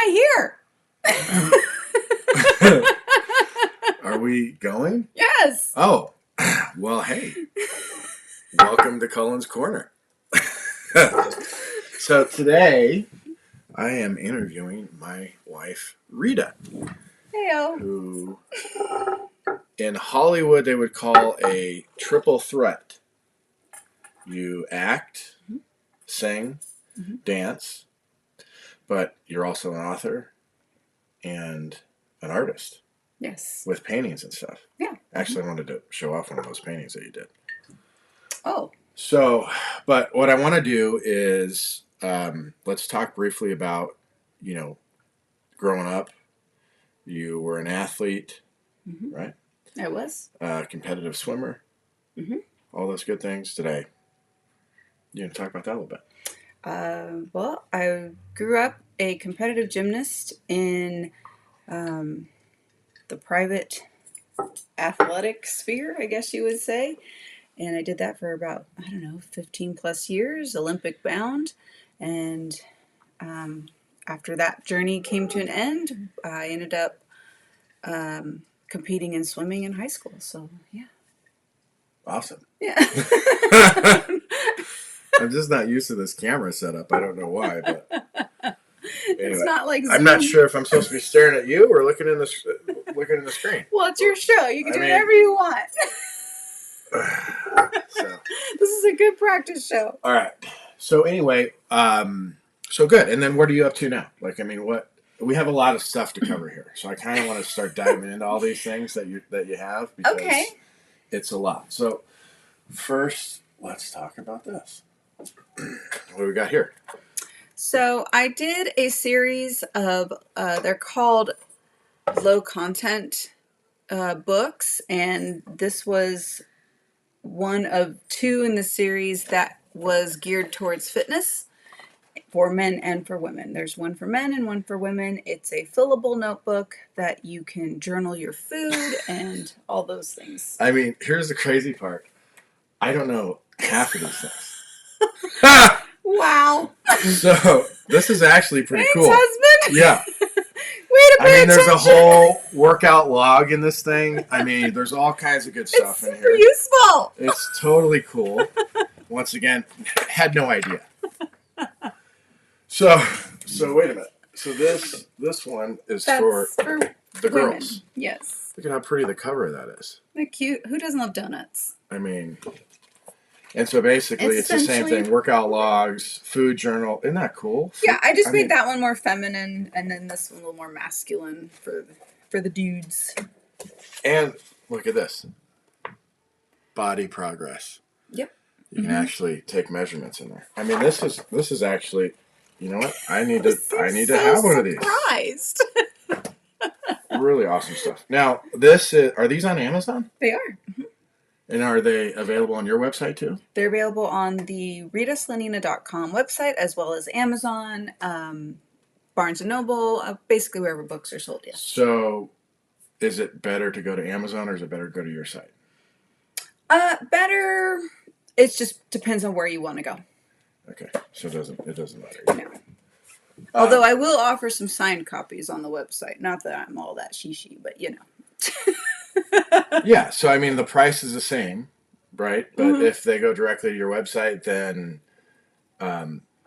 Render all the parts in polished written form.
right here. Are we going? Yes. Oh, well, hey. Welcome to Cullen's Corner. So today, I am interviewing my wife, Rita. Heyo. Who, in Hollywood, they would call a triple threat. You act, sing, dance, but you're also an author and an artist. Yes. With paintings and stuff. Yeah. Actually, I wanted to show off one of those paintings that you did. Oh. So, but what I want to do is let's talk briefly about, growing up. You were an athlete, right? I was. Competitive swimmer. All those good things. Today, you want to talk about that a little bit? Well, I grew up a competitive gymnast in the private athletic sphere, I guess you would say. And I did that for about, 15 plus years, Olympic bound. And after that journey came to an end, I ended up competing in swimming in high school. So, yeah. Awesome. Yeah. I'm just not used to this camera setup. I don't know why, but anyway, it's not like Zoom. I'm not sure if I'm supposed to be staring at you or looking in the screen. Well, it's your show. You can do whatever you want. So this is a good practice show. All right. So anyway, so good. And then what are you up to now? What we have a lot of stuff to cover here. So I kind of want to start diving into all these things that you have because it's a lot. So first, let's talk about this. What do we got here? So I did a series of they're called low content books, and this was one of two in the series that was geared towards fitness for men and for women. There's one for men and one for women. It's a fillable notebook that you can journal your food and all those things. I mean, here's the crazy part. I don't know half of these things. Wow. So this is actually pretty cool. Husband? Yeah. There's a whole workout log in this thing. There's all kinds of good stuff in here. It's useful. It's totally cool. Once again, had no idea. So wait a minute. So this one is for the women. girls. Yes. Look at how pretty the cover of that is. They're cute. Who doesn't love donuts? And so basically it's the same thing. Workout logs, food journal. Isn't that cool? Yeah, I just made that one more feminine and then this one a little more masculine for the dudes. And look at this. Body progress. Yep. You can actually take measurements in there. This is actually, you know what? I need to have one of these. Surprised. Really awesome stuff. Now, are these on Amazon? They are. And are they available on your website too? They're available on the ritaslanina.com website as well as Amazon, Barnes & Noble, basically wherever books are sold, yes. So, is it better to go to Amazon or is it better to go to your site? Better. It just depends on where you want to go. Okay, so it doesn't matter. No. Although I will offer some signed copies on the website. Not that I'm all that she, but you know. Yeah, so the price is the same, right? But if they go directly to your website, then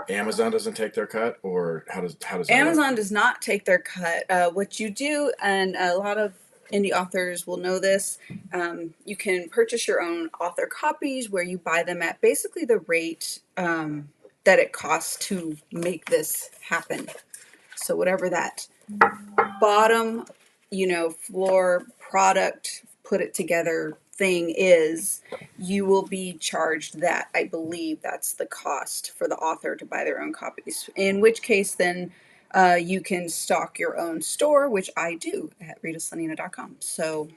Amazon doesn't take their cut, or how does that Amazon work? does not take their cut. What you do, and a lot of indie authors will know this, you can purchase your own author copies where you buy them at basically the rate that it costs to make this happen. So whatever that bottom, floor product, put it together thing is, you will be charged that. I believe that's the cost for the author to buy their own copies. In which case, then you can stock your own store, which I do at ritaslanina.com. So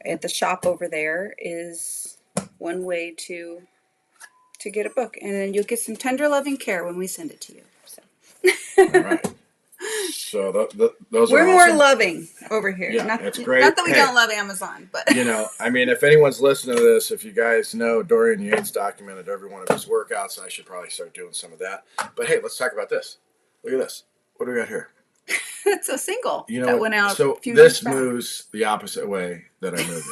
at the shop over there is one way to get a book, and then you'll get some tender loving care when we send it to you. So. All right. So those we're are more awesome. Loving over here. Yeah, it's great. Not that we don't love Amazon, but if anyone's listening to this, if you guys know Dorian Yates documented every one of his workouts, I should probably start doing some of that. But hey, let's talk about this. Look at this. What do we got here? It's a single You know that what? went out a So few years this back. moves the opposite way that I move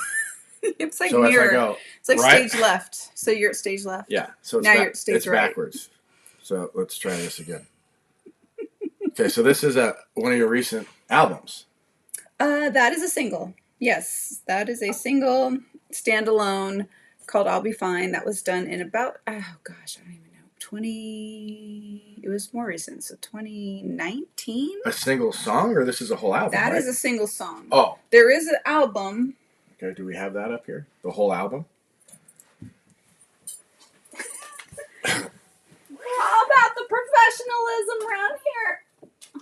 it. It's like So if I mirror. go It's like right, stage left. So you're at stage left. yeah. So Now you're at stage it's right. backwards. So let's try this again. Okay, so this is one of your recent albums. That is a single. Yes, that is a single standalone called "I'll Be Fine." That was done in about oh gosh, I don't even know 20. It was more recent, so 2019. A single song, or this is a whole album, That right? is a single song. Oh, There is an album. okay. Do we have that up here? The whole album? How about the professionalism around here?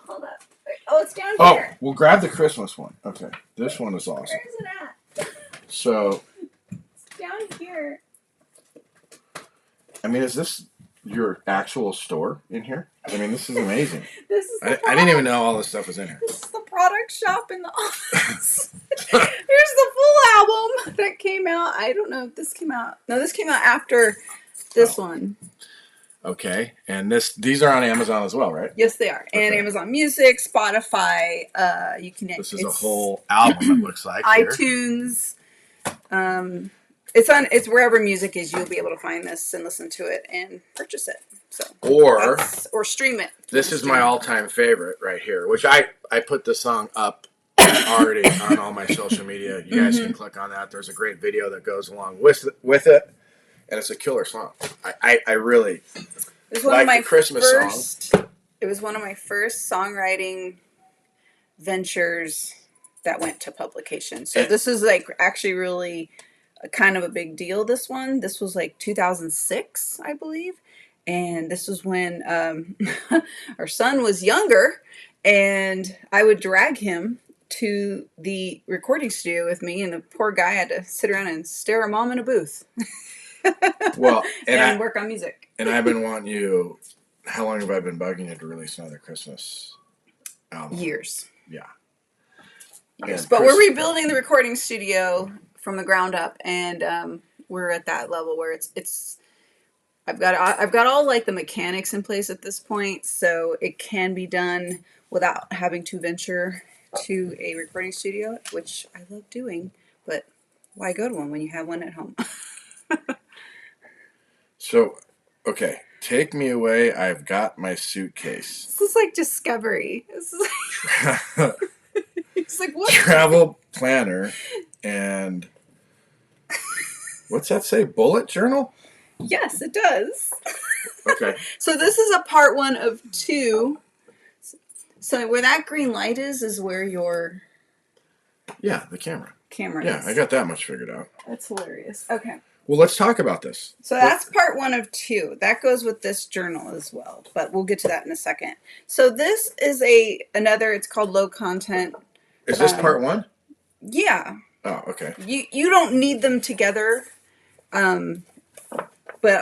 Hold up. Oh, it's down Oh, here. we'll grab the Christmas one. Okay, this one is awesome. Where is it at? So, It's down here. I mean, is this your actual store in here? I mean, this is amazing. This is. I didn't even know all this stuff was in here. This is the product shop in the office. Here's the full album that came out. I don't know if this came out. No, this came out after this one. Okay, and these are on Amazon as well, right? Yes, they are. And Okay. Amazon Music, Spotify. You can. This is a whole album. It looks like iTunes. It's wherever music is. You'll be able to find this and listen to it and purchase it. So or stream it. This is my all-time favorite right here, which I put the song up already on all my social media. You guys can click on that. There's a great video that goes along with it, and it's a killer song. I really it was one like of my the Christmas song. It was one of my first songwriting ventures that went to publication. So this is like actually really kind of a big deal. This was like 2006, I believe. And this was when our son was younger, and I would drag him to the recording studio with me, and the poor guy had to sit around and stare at mom in a booth. Well, and work on music. And I've been wanting you. How long have I been bugging you to release another Christmas album? Years. Yeah. Years. But we're rebuilding the recording studio from the ground up, and we're at that level where it's. I've got all like the mechanics in place at this point, so it can be done without having to venture to a recording studio, which I love doing. But why go to one when you have one at home? So, okay, take me away. I've got my suitcase. This is like Discovery. This is like, it's like what? Travel planner and what's that say? Bullet journal? Yes, it does. Okay. So this is a part 1 of 2. So where that green light is where your the camera is. Yeah, I got that much figured out. That's hilarious. Okay. Well, let's talk about this. So that's part 1 of 2. That goes with this journal as well, but we'll get to that in a second. So this is another. It's called low content. Is this part 1? Yeah. Oh, okay. You don't need them together, but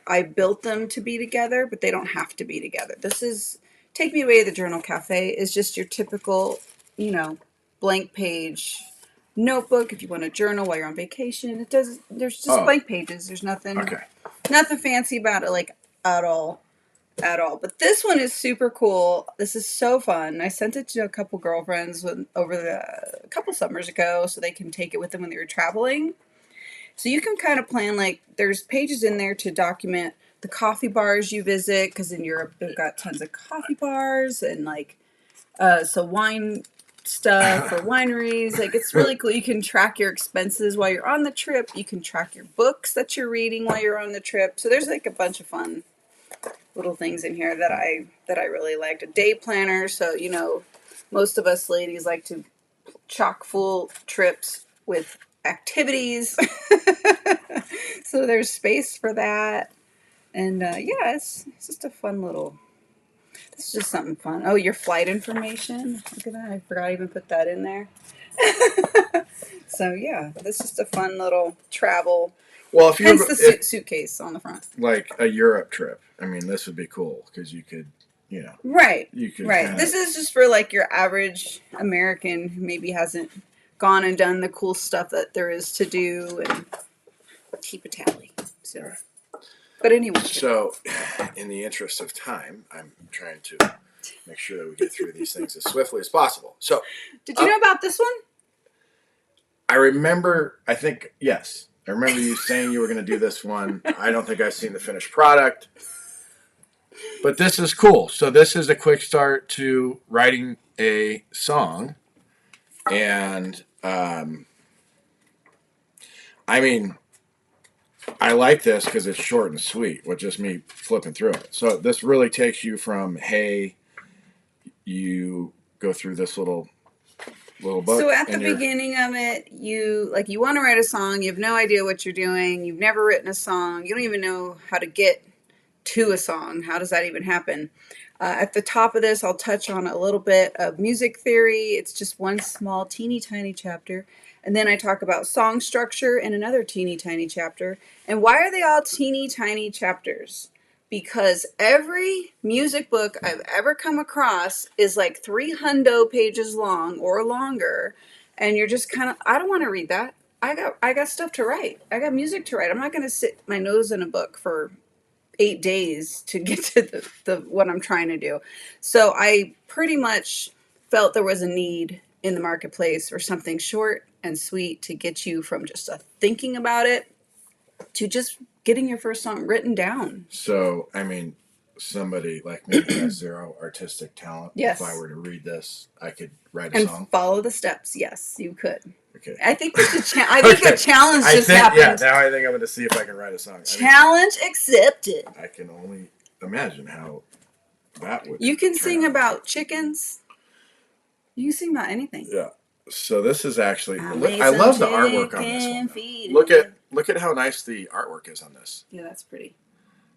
I built them to be together, but they don't have to be together. This is Take Me Away to the Journal Cafe is just your typical, blank page notebook if you want to journal while you're on vacation. There's just blank pages. There's nothing fancy about it, like at all. But this one is super cool. This is so fun. I sent it to a couple girlfriends a couple summers ago so they can take it with them when they were traveling. So you can kind of plan, like, there's pages in there to document the coffee bars you visit, because in Europe they've got tons of coffee bars and like so wine stuff or wineries. Like, it's really cool. You can track your expenses while you're on the trip. You can track your books that you're reading while you're on the trip. So there's like a bunch of fun little things in here that I really liked. A day planner, so most of us ladies like to chock full trips with activities. So there's space for that. And it's just a fun little. This is just something fun. Oh, your flight information. Look at that. I forgot to even put that in there. So yeah, this is just a fun little travel. Well, if hence the suitcase on the front. Like a Europe trip. I mean, this would be cool because you could, Right. You could This is just for like your average American who maybe hasn't gone and done the cool stuff that there is to do and keep a tally. So, but anyway. So, in the interest of time, I'm trying to make sure that we get through these things as swiftly as possible. So, did you know about this one? I remember, yes. I remember you saying you were going to do this one. I don't think I've seen the finished product. But this is cool. So this is a quick start to writing a song. And, I mean, I like this because it's short and sweet with just me flipping through it. So this really takes you from, hey, you go through this little book. So at the beginning of it, you want to write a song. You have no idea what you're doing. You've never written a song. You don't even know how to get to a song. How does that even happen? At the top of this, I'll touch on a little bit of music theory. It's just one small, teeny tiny chapter. And then I talk about song structure in another teeny tiny chapter. And why are they all teeny tiny chapters? Because every music book I've ever come across is like 300 pages long or longer. And you're just kind of, I don't want to read that. I got stuff to write. I got music to write. I'm not going to sit my nose in a book for 8 days to get to the what I'm trying to do. So I pretty much felt there was a need in the marketplace for something short and sweet to get you from just thinking about it to just getting your first song written down. So, I mean, somebody like me who has zero artistic talent, yes. If I were to read this, I could write a song? And follow the steps. Yes, you could. Okay. I think a challenge just happened. Yeah, now I think I'm going to see if I can write a song. Challenge accepted. I can only imagine how that would. You can sing about chickens. You can sing about anything. Yeah. So this is actually. I love the artwork on this one. Look at how nice the artwork is on this. Yeah, that's pretty.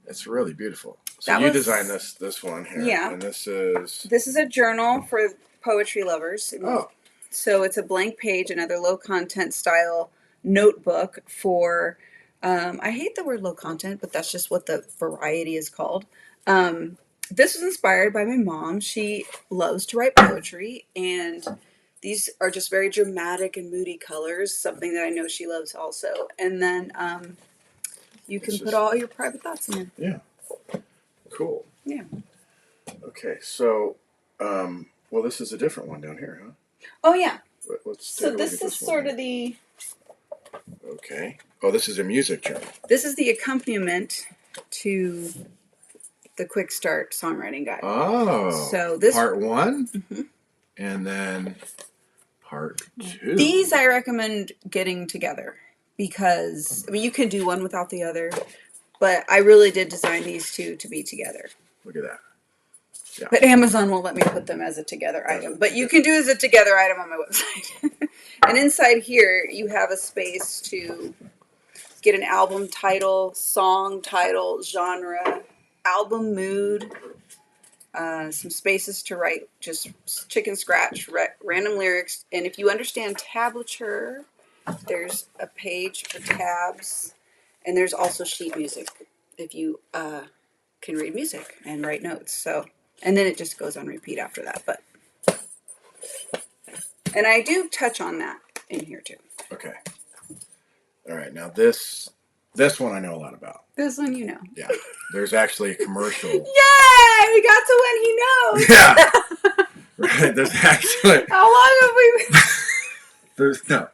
It's really beautiful. So you designed this one here. Yeah. And this is a journal for poetry lovers. Oh. So it's a blank page, another low content style notebook for, I hate the word low content, but that's just what the variety is called. This was inspired by my mom. She loves to write poetry, and these are just very dramatic and moody colors, something that I know she loves also. And then you can put all your private thoughts in there. Yeah. Cool. Yeah. Okay, so, well, this is a different one down here, huh? Oh, yeah. So this is sort of the... Okay. Oh, this is a music journal. This is the accompaniment to the Quick Start Songwriting Guide. Oh. So this part 1? Mm-hmm. And then part 2. These I recommend getting together because, I mean, you can do one without the other, but I really did design these two to be together. Look at that. Yeah. But Amazon won't let me put them as a together item. But you can do as a together item on my website. And inside here, you have a space to get an album title, song title, genre, album mood, some spaces to write just chicken scratch, random lyrics. And if you understand tablature, there's a page for tabs. And there's also sheet music if you can read music and write notes. So... And then it just goes on repeat after that. But and I do touch on that in here too. Okay. All right. Now this one I know a lot about. This one you know. Yeah. There's actually a commercial. Yay! We got to when he knows. Yeah. Right. There's actually. How long have we been?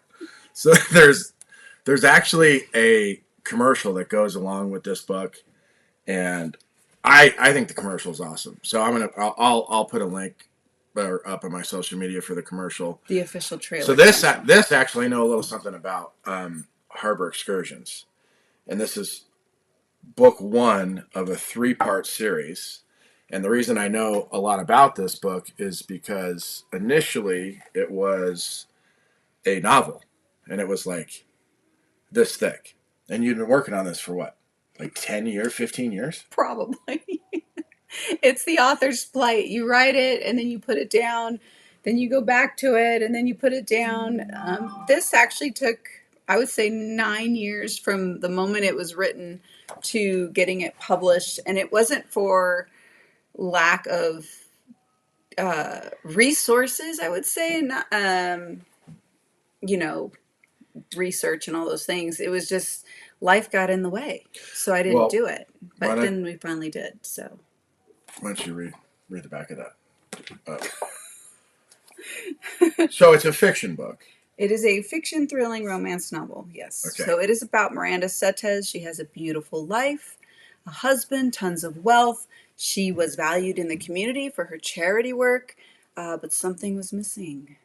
There's actually a commercial that goes along with this book, and I think the commercial is awesome. So I'll put a link up on my social media for the commercial. The official trailer. So this actually I know a little something about harbor excursions, and this is book 1 of a 3-part series. And the reason I know a lot about this book is because initially it was a novel, and it was like this thick, and you'd been working on this for what? Like 10 years, 15 years? Probably. It's the author's plight. You write it, and then you put it down. Then you go back to it, and then you put it down. This actually took, I would say, 9 years from the moment it was written to getting it published. And it wasn't for lack of resources, I would say. Not, research and all those things. It was just... life got in the way, so I didn't do it. But then we finally did. So, why don't you read the back of that? Oh. So it's a fiction book. It is a fiction thrilling romance novel, yes. Okay. So it is about Miranda Setes. She has a beautiful life, a husband, tons of wealth. She was valued in the community for her charity work, but something was missing.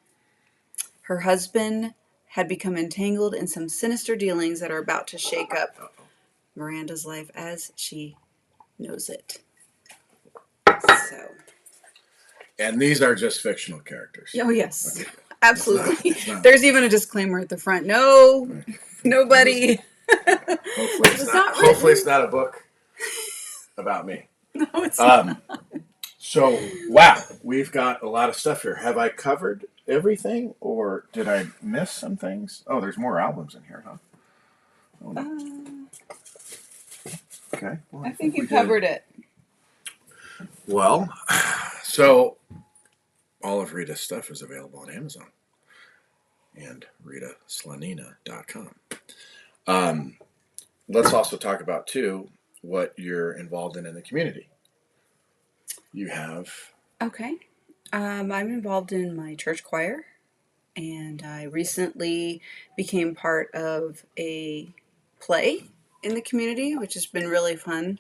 Her husband had become entangled in some sinister dealings that are about to shake up Miranda's life as she knows it. So. And these are just fictional characters. Oh, yes. Okay. Absolutely. It's not. There's even a disclaimer at the front. No, Okay. Nobody. Hopefully it's not a book about me. No, it's not. So, wow, we've got a lot of stuff here. Have I covered everything, or did I miss some things? Oh, there's more albums in here, huh? Oh, no. Okay. Well, I think you covered it. Well, so all of Rita's stuff is available on Amazon and ritaslanina.com. Let's also talk about, too, what you're involved in the community. You have... Okay. I'm involved in my church choir, and I recently became part of a play in the community, which has been really fun.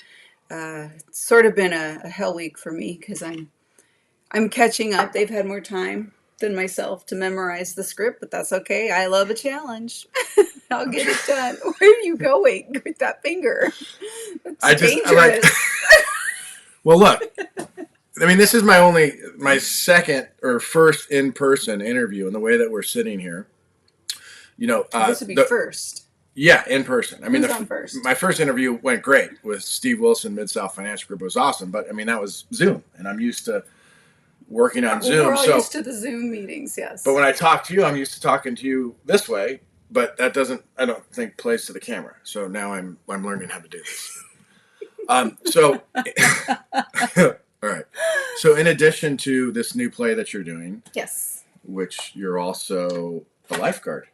It's sort of been a hell week for me because I'm catching up. They've had more time than myself to memorize the script, but that's okay. I love a challenge. I'll get it done. Where are you going with that finger? That's dangerous. Well, look. I mean, this is my second or first in-person interview, and the way that we're sitting here, this would be first. Yeah, in person. I mean, first? My first interview went great with Steve Wilson, Mid-South Financial Group. It was awesome, but I mean, that was Zoom, and I'm used to working on Zoom. We're all used to the Zoom meetings, yes. But when I talk to you, I'm used to talking to you this way, but that doesn't, I don't think, plays to the camera. So now I'm learning how to do this. All right. So in addition to this new play that you're doing, yes, which you're also a lifeguard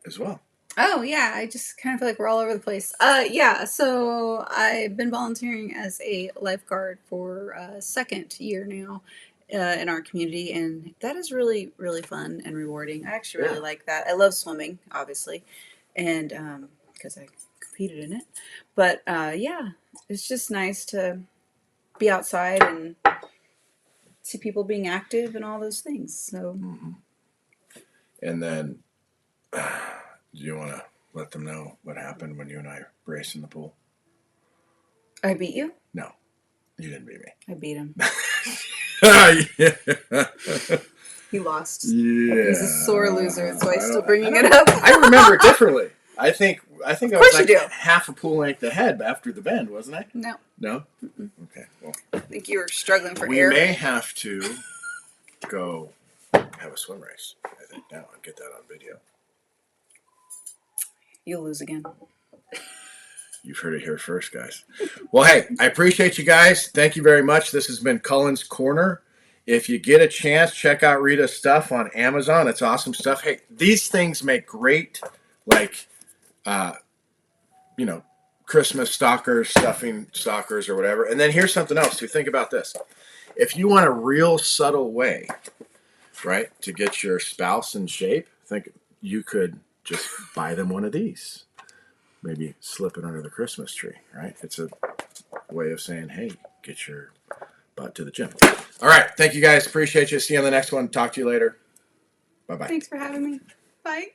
as well. Oh, yeah. I just kind of feel like we're all over the place. Yeah. So I've been volunteering as a lifeguard for a second year now in our community, and that is really, really fun and rewarding. I actually really like that. I love swimming, obviously, and because I competed in it. But yeah, it's just nice to be outside and see people being active and all those things. So. Mm-hmm. And then, do you want to let them know what happened when you and I raced in the pool? I beat you? No, you didn't beat me. I beat him. Yeah. He lost. Yeah. He's a sore loser, so I'm still bringing it up. I remember it differently. I think I was like half a pool length ahead after the bend, wasn't I? No. No? Mm-mm. Okay. Well, I think you were struggling for air. We may have to go have a swim race, I think, now and get that on video. You'll lose again. You've heard it here first, guys. Well, hey, I appreciate you guys. Thank you very much. This has been Cullen's Corner. If you get a chance, check out Rita's stuff on Amazon. It's awesome stuff. Hey, these things make great, like, Christmas stuffing stalkers or whatever. And then here's something else, too. Think about this. If you want a real subtle way, right, to get your spouse in shape, think you could just buy them one of these. Maybe slip it under the Christmas tree, right? It's a way of saying, hey, get your butt to the gym. All right. Thank you, guys. Appreciate you. See you on the next one. Talk to you later. Bye-bye. Thanks for having me. Bye.